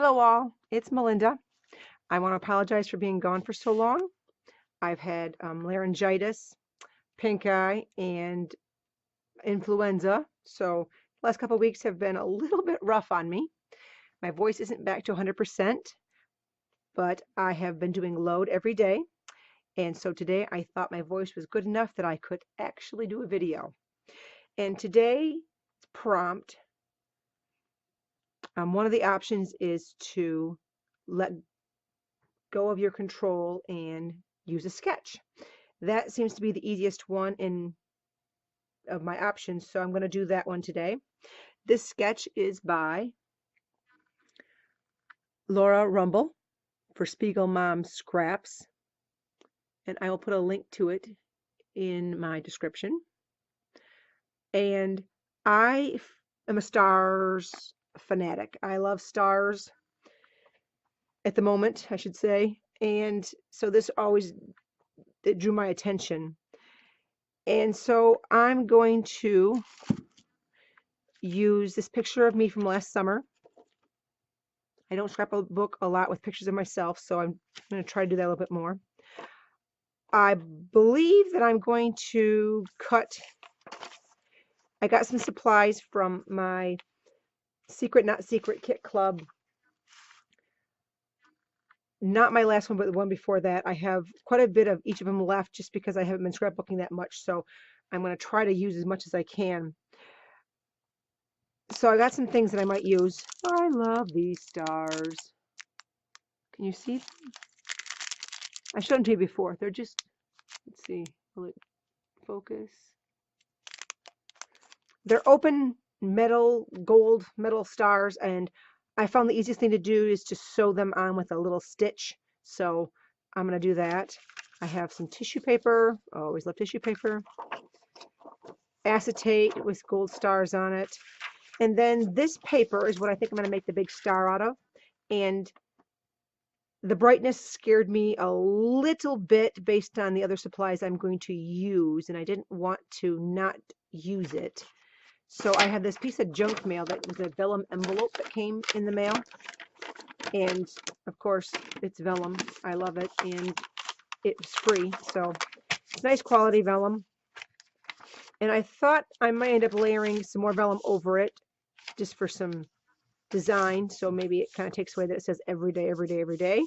Hello all, it's Melinda. I want to apologize for being gone for so long. I've had laryngitis, pink eye, and influenza, so the last couple of weeks have been a little bit rough on me. My voice isn't back to 100%, but I have been doing load every day, and so today I thought my voice was good enough that I could actually do a video. And today's prompt, one of the options is to let go of your control and use a sketch. That seems to be the easiest one of my options, so I'm going to do that one today. This sketch is by Laura Rumble for Spiegel Mom Scraps, and I will put a link to it in my description. And I am a stars fanatic. I love stars at the moment, I should say, and so this always it drew my attention. And so I'm going to use this picture of me from last summer. I don't scrapbook a lot with pictures of myself, so I'm going to try to do that a little bit more. I believe that I'm going to cut. I got some supplies from my Secret Not Secret Kit Club. Not my last one, but the one before that. I have quite a bit of each of them left just because I haven't been scrapbooking that much, so I'm going to try to use as much as I can. So I got some things that I might use. I love these stars. Can you see them? I showed them to you before. They're just, let's see, will it focus? They're open metal, gold metal stars, and I found the easiest thing to do is to sew them on with a little stitch. So I'm going to do that. I have some tissue paper. I always love tissue paper. Acetate with gold stars on it. And then this paper is what I think I'm going to make the big star out of. And the brightness scared me a little bit based on the other supplies I'm going to use, and I didn't want to not use it. So I have this piece of junk mail that was a vellum envelope that came in the mail. And of course, it's vellum. I love it. And it's free. So it's nice quality vellum. And I thought I might end up layering some more vellum over it just for some design. So maybe it kind of takes away that it says every day, every day, every day.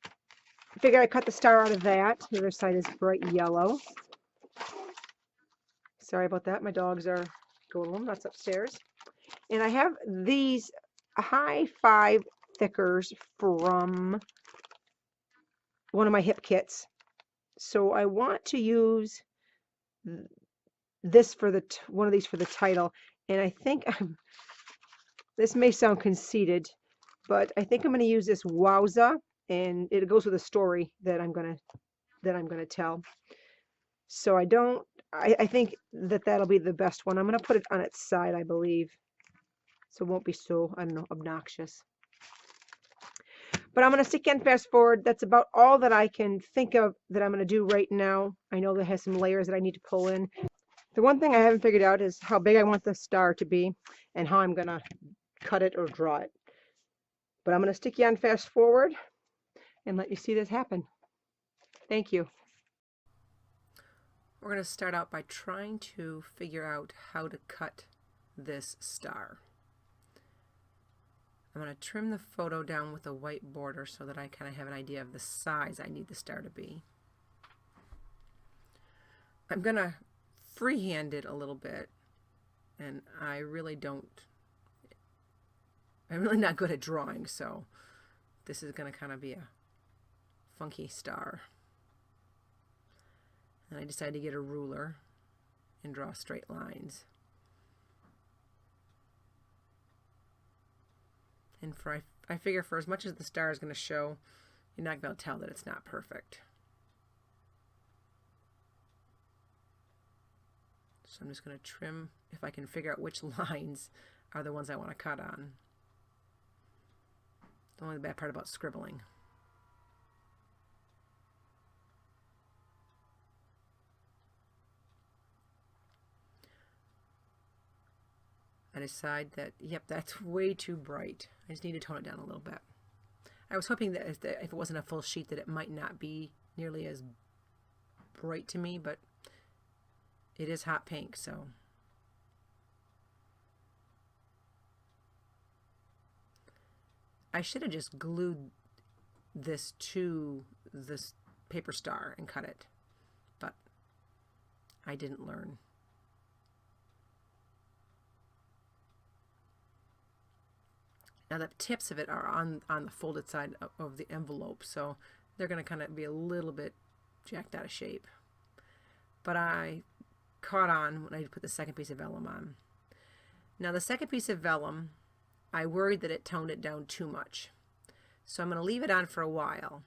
I figured I cut the star out of that. The other side is bright yellow. Sorry about that. My dogs are going a little nuts upstairs. And I have these high 5 thickers from one of my hip kits. So I want to use this for one of these for the title. And I think this may sound conceited, but I think I'm going to use this Wowza, and it goes with a story that I'm going to tell. So I think that that'll be the best one. I'm going to put it on its side, I believe, so it won't be so, I don't know, obnoxious. But I'm going to stick in fast forward. That's about all that I can think of that I'm going to do right now. I know that has some layers that I need to pull in. The one thing I haven't figured out is how big I want the star to be and how I'm going to cut it or draw it. But I'm going to stick you on fast forward and let you see this happen. Thank you. We're going to start out by trying to figure out how to cut this star. I'm going to trim the photo down with a white border so that I kind of have an idea of the size I need the star to be. I'm going to freehand it a little bit, and I'm really not good at drawing, so this is going to kind of be a funky star. And I decided to get a ruler and draw straight lines. And I figure for as much as the star is going to show, you're not going to tell that it's not perfect. So I'm just going to trim if I can figure out which lines are the ones I want to cut on. The only bad part about scribbling. I decide that, yep, that's way too bright. I just need to tone it down a little bit. I was hoping that if it wasn't a full sheet that it might not be nearly as bright to me, but it is hot pink, so. I should have just glued this to this paper star and cut it, but I didn't learn. Now the tips of it are on the folded side of the envelope, so they're going to kind of be a little bit jacked out of shape. But I caught on when I put the second piece of vellum on. Now the second piece of vellum, I worried that it toned it down too much. So I'm going to leave it on for a while,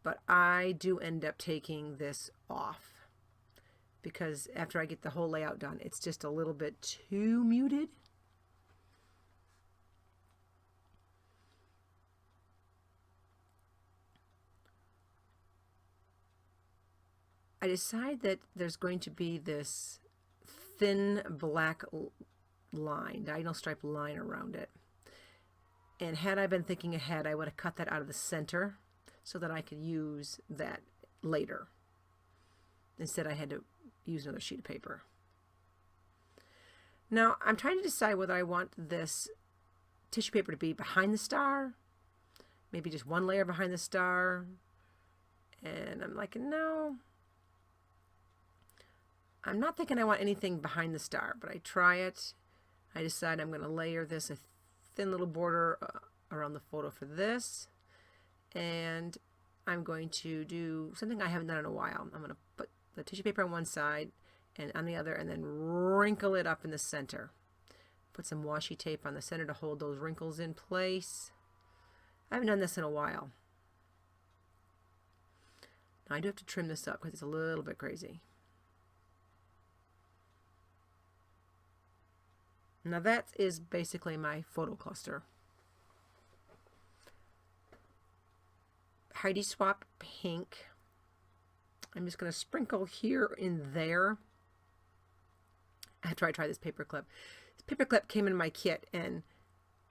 but I do end up taking this off because after I get the whole layout done, it's just a little bit too muted. I decide that there's going to be this thin black line, diagonal stripe line around it. And had I been thinking ahead, I would have cut that out of the center so that I could use that later. Instead, I had to use another sheet of paper. Now, I'm trying to decide whether I want this tissue paper to be behind the star, maybe just one layer behind the star. And I'm like, no. I'm not thinking I want anything behind the star, but I try it. I decide I'm going to layer this a thin little border around the photo for this. And I'm going to do something I haven't done in a while. I'm going to put the tissue paper on one side and on the other, and then wrinkle it up in the center. Put some washi tape on the center to hold those wrinkles in place. I haven't done this in a while. Now I do have to trim this up because it's a little bit crazy. Now that is basically my photo cluster. Heidi Swap pink. I'm just going to sprinkle here and there after I try this paper clip. This paper clip came in my kit and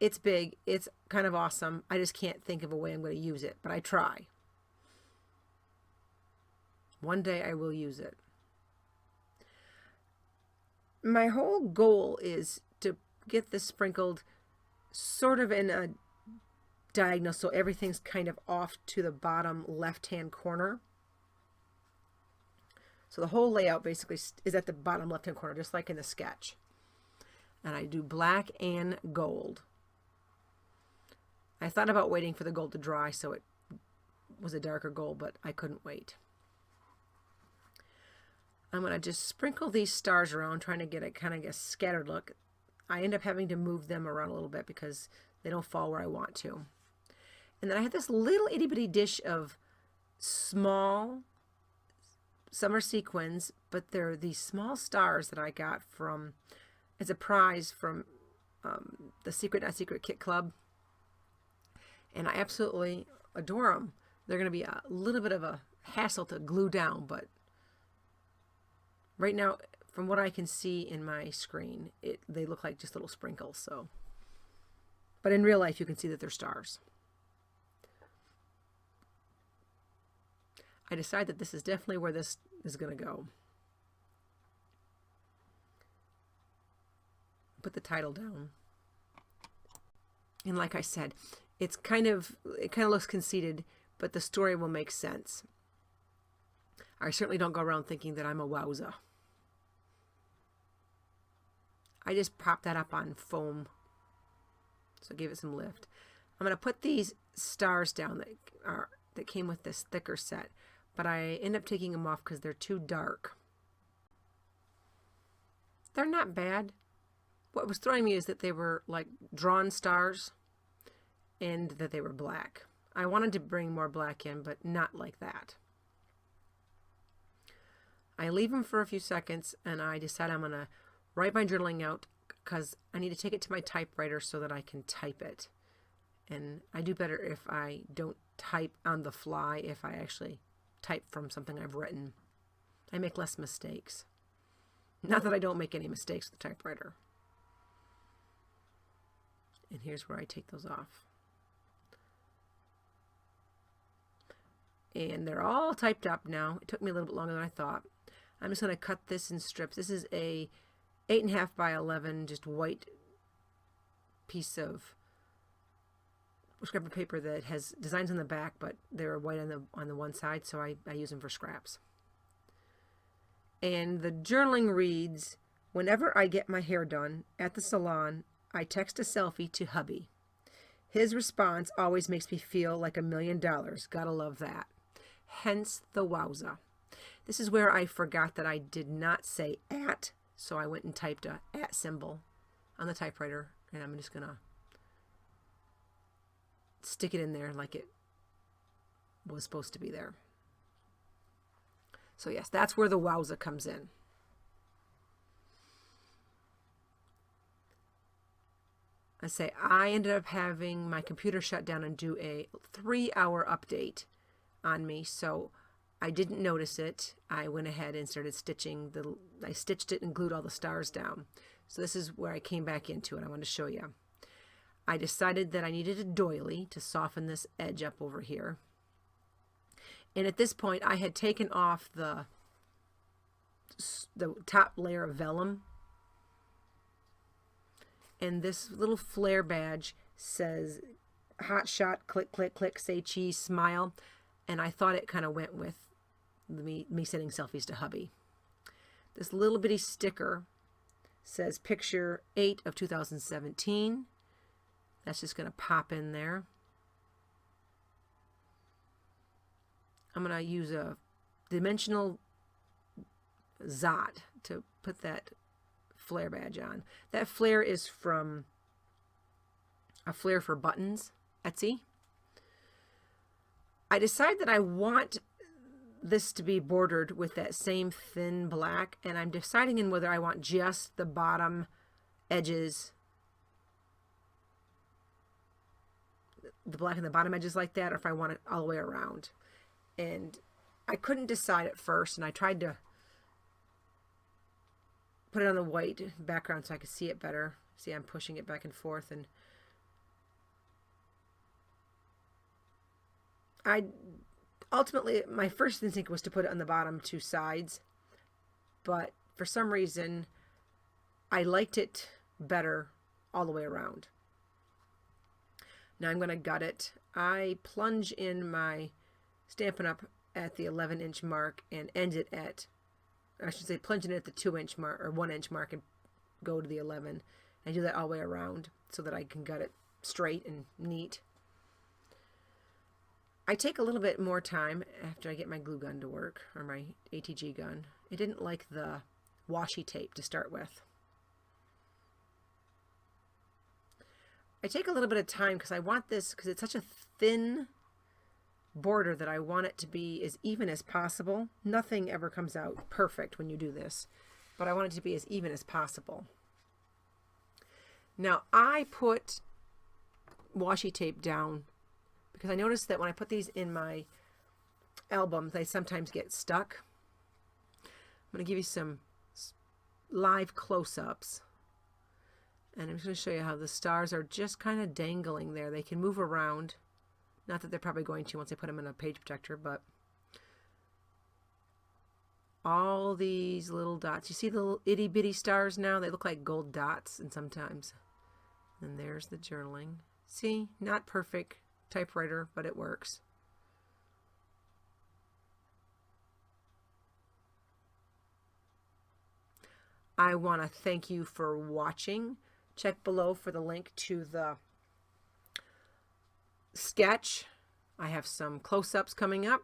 it's big. It's kind of awesome. I just can't think of a way I'm going to use it, but I try. One day I will use it. My whole goal is to get this sprinkled sort of in a diagonal so everything's kind of off to the bottom left-hand corner. So the whole layout basically is at the bottom left-hand corner, just like in the sketch. And I do black and gold. I thought about waiting for the gold to dry so it was a darker gold, but I couldn't wait. I'm going to just sprinkle these stars around, trying to get a kind of a scattered look. I end up having to move them around a little bit because they don't fall where I want to. And then I have this little itty bitty dish of small summer sequins, but they're these small stars that I got from as a prize from the Secret Not Secret Kit Club. And I absolutely adore them. They're going to be a little bit of a hassle to glue down, but right now, from what I can see in my screen, they look like just little sprinkles. So, but in real life, you can see that they're stars. I decide that this is definitely where this is going to go. Put the title down. And like I said, it kind of looks conceited, but the story will make sense. I certainly don't go around thinking that I'm a wowza. I just propped that up on foam, so give it some lift. I'm going to put these stars down that came with this thicker set, but I end up taking them off because they're too dark. They're not bad. What was throwing me is that they were like drawn stars and that they were black. I wanted to bring more black in, but not like that. I leave them for a few seconds and I decide I'm going to write my journaling out because I need to take it to my typewriter so that I can type it. And I do better if I don't type on the fly, if I actually type from something I've written. I make less mistakes. Not that I don't make any mistakes with the typewriter. And here's where I take those off. And they're all typed up now. It took me a little bit longer than I thought. I'm just going to cut this in strips. This is a 8.5 by 11 just white piece of scrap of paper that has designs on the back, but they're white on the one side, so I use them for scraps. And the journaling reads, whenever I get my hair done at the salon, I text a selfie to hubby. His response always makes me feel like $1 million. Gotta love that. Hence the Wowza. This is where I forgot that I did not say at, so I went and typed a at symbol on the typewriter, and I'm just gonna stick it in there like it was supposed to be there. So yes, that's where the Wowza comes in. I ended up having my computer shut down and do a 3-hour update on me, so I didn't notice it. I went ahead and started stitching I stitched it and glued all the stars down. So this is where I came back into it. I wanted to show you. I decided that I needed a doily to soften this edge up over here. And at this point, I had taken off the top layer of vellum. And this little flare badge says, hot shot, click, click, click, say cheese, smile. And I thought it kind of went with me sending selfies to hubby. This little bitty sticker says picture 8 of 2017. That's just going to pop in there. I'm going to use a dimensional Zot to put that flare badge on. That flare is from a flare for buttons, Etsy. I decide that I want this to be bordered with that same thin black, and I'm deciding in whether I want just the bottom edges, the black in the bottom edges like that, or if I want it all the way around. And I couldn't decide at first, and I tried to put it on the white background so I could see it better. See, I'm pushing it back and forth, and ultimately, my first instinct was to put it on the bottom 2 sides, but for some reason, I liked it better all the way around. Now I'm going to gut it. I plunge in my Stampin' Up! At the 11-inch mark and end it at, I should say, plunge it at the 2-inch mark or 1-inch mark and go to the 11, and do that all the way around so that I can gut it straight and neat. I take a little bit more time after I get my glue gun to work, or my ATG gun. I didn't like the washi tape to start with. I take a little bit of time because I want this, because it's such a thin border, that I want it to be as even as possible. Nothing ever comes out perfect when you do this, but I want it to be as even as possible. Now I put washi tape down because I noticed that when I put these in my albums, they sometimes get stuck. I'm going to give you some live close-ups, and I'm just going to show you how the stars are just kind of dangling there. They can move around. Not that they're probably going to once I put them in a page protector, but all these little dots. You see the little itty bitty stars now? They look like gold dots, and sometimes. And there's the journaling. See, not perfect typewriter, but it works. I want to thank you for watching. Check below for the link to the sketch. I have some close-ups coming up.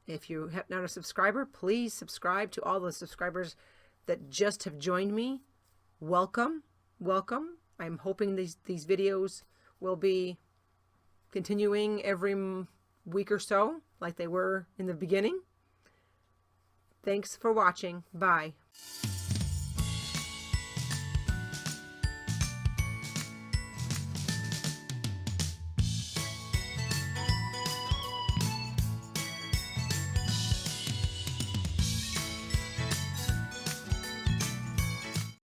If you have not a subscriber, please subscribe. To all the subscribers that just have joined me, welcome, welcome. I'm hoping these videos will be continuing every week or so like they were in the beginning. Thanks for watching. Bye.